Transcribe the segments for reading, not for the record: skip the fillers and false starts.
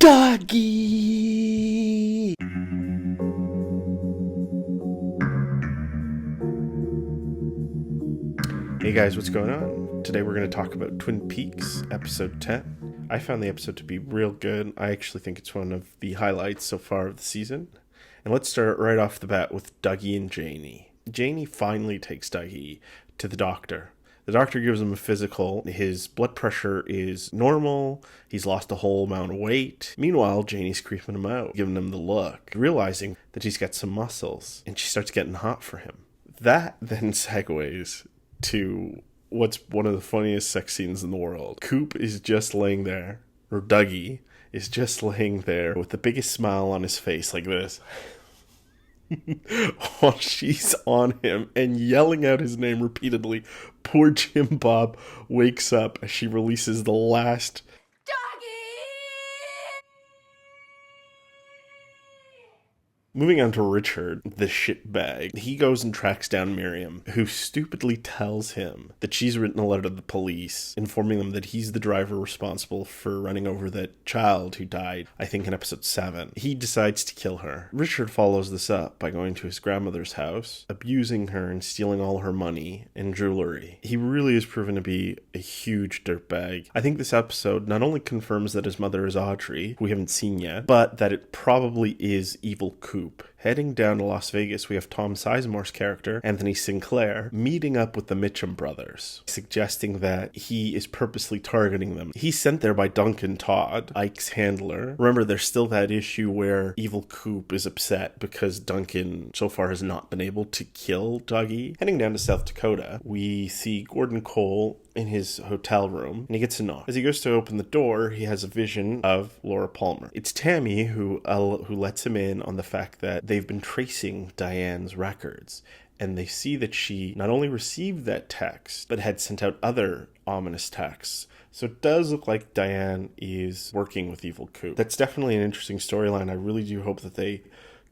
Doggy! Hey guys, what's going on? Today we're going to talk about Twin Peaks, episode 10. I found the episode to be real good. I actually think it's one of the highlights so far of the season. And let's start right off the bat with Dougie and Janie. Janie finally takes Dougie to the doctor. The doctor gives him a physical. His blood pressure is normal. He's lost a whole amount of weight. Meanwhile, Janie's creeping him out, giving him the look, realizing that he's got some muscles, and she starts getting hot for him. That then segues to what's one of the funniest sex scenes in the world. Coop is just laying there, or Dougie is just laying there with the biggest smile on his face like this. While she's on him and yelling out his name repeatedly. Poor Jim Bob wakes up as she releases the last Moving on to Richard, the shitbag. He goes and tracks down Miriam, who stupidly tells him that she's written a letter to the police, informing them that he's the driver responsible for running over that child who died, I think in episode 7. He decides to kill her. Richard follows this up by going to his grandmother's house, abusing her and stealing all her money and jewelry. He really is proven to be a huge dirtbag. I think this episode not only confirms that his mother is Audrey, who we haven't seen yet, but that it probably is evil Coop. Heading down to Las Vegas, we have Tom Sizemore's character, Anthony Sinclair, meeting up with the Mitchum brothers, suggesting that he is purposely targeting them. He's sent there by Duncan Todd, Ike's handler. Remember, there's still that issue where evil Coop is upset because Duncan so far has not been able to kill Dougie. Heading down to South Dakota, we see Gordon Cole in his hotel room, and he gets a knock. As he goes to open the door, he has a vision of Laura Palmer. It's Tammy who lets him in on the fact that they've been tracing Diane's records, and they see that she not only received that text, but had sent out other ominous texts. So it does look like Diane is working with evil Coop. That's definitely an interesting storyline. I really do hope that they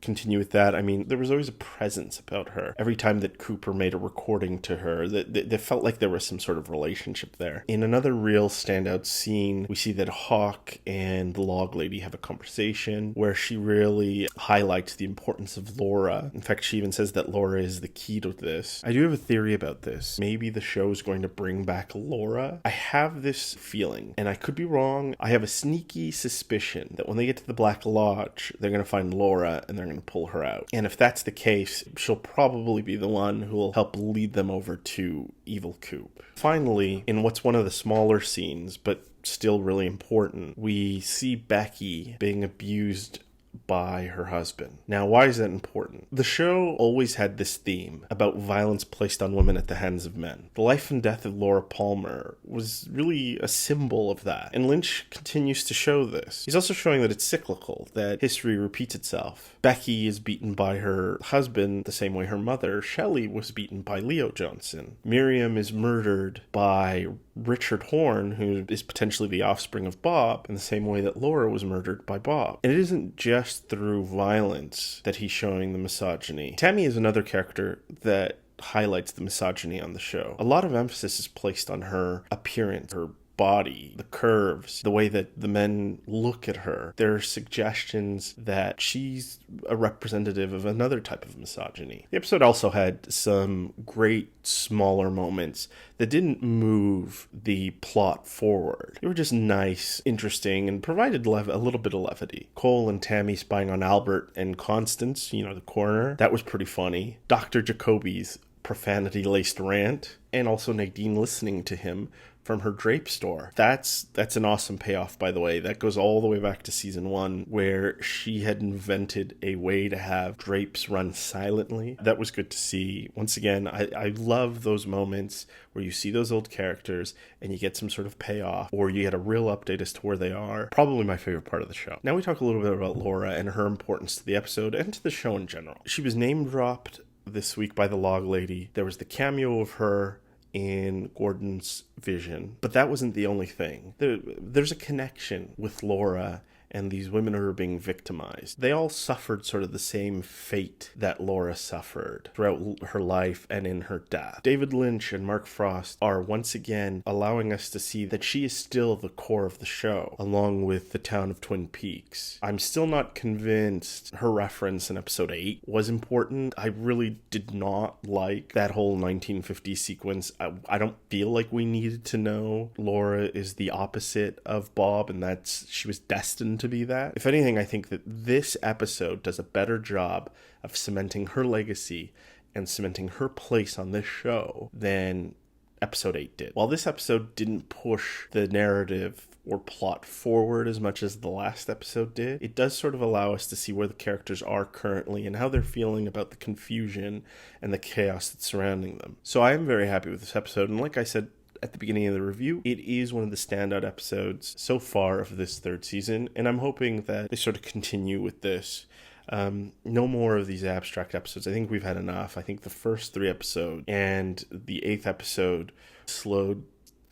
continue with that. I mean, there was always a presence about her. Every time that Cooper made a recording to her, that felt like there was some sort of relationship there. In another real standout scene, we see that Hawk and the log lady have a conversation where she really highlights the importance of Laura. In fact, she even says that Laura is the key to this. I do have a theory about this. Maybe the show is going to bring back Laura. I have this feeling, and I could be wrong. I have a sneaky suspicion that when they get to the Black Lodge, they're going to find Laura and they're going to pull her out. And if that's the case, she'll probably be the one who will help lead them over to evil Coop. Finally, in what's one of the smaller scenes, but still really important, we see Becky being abused by her husband. Now, why is that important? The show always had this theme about violence placed on women at the hands of men. The life and death of Laura Palmer was really a symbol of that, and Lynch continues to show this. He's also showing that it's cyclical, that history repeats itself. Becky is beaten by her husband the same way her mother, Shelley, was beaten by Leo Johnson. Miriam is murdered by Richard Horn, who is potentially the offspring of Bob, in the same way that Laura was murdered by Bob. And it isn't just through violence that he's showing the misogyny. Tammy is another character that highlights the misogyny on the show. A lot of emphasis is placed on her appearance, her body, the curves, the way that the men look at her. There are suggestions that she's a representative of another type of misogyny. The episode also had some great smaller moments that didn't move the plot forward. They were just nice, interesting, and provided a little bit of levity. Cole and Tammy spying on Albert and Constance, the coroner, that was pretty funny. Dr. Jacoby's profanity-laced rant, and also Nadine listening to him from her drape store. That's an awesome payoff, by the way. That goes all the way back to season 1, where she had invented a way to have drapes run silently. That was good to see. Once again, I love those moments where you see those old characters and you get some sort of payoff, or you get a real update as to where they are. Probably my favorite part of the show. Now we talk a little bit about Laura and her importance to the episode and to the show in general. She was name dropped this week by the log lady. There was the cameo of her in Gordon's vision, but that wasn't the only thing. There's a connection with Laura and these women who are being victimized. They all suffered sort of the same fate that Laura suffered throughout her life and in her death. David Lynch and Mark Frost are once again allowing us to see that she is still the core of the show, along with the town of Twin Peaks. I'm still not convinced her reference in episode 8 was important. I really did not like that whole 1950s sequence. I don't feel like we needed to know Laura is the opposite of Bob, and she was destined to be that. If anything, I think that this episode does a better job of cementing her legacy and cementing her place on this show than episode 8 did. While this episode didn't push the narrative or plot forward as much as the last episode did, it does sort of allow us to see where the characters are currently and how they're feeling about the confusion and the chaos that's surrounding them. So I am very happy with this episode, and like I said at the beginning of the review, it is one of the standout episodes so far of this third season, and I'm hoping that they sort of continue with this. No more of these abstract episodes. I think we've had enough. I think the first 3 episodes and the 8th episode slowed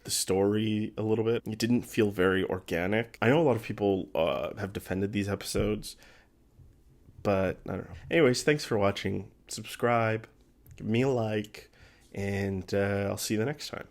the story a little bit. It didn't feel very organic. I know a lot of people have defended these episodes, but I don't know. Anyways, thanks for watching. Subscribe, give me a like, and I'll see you the next time.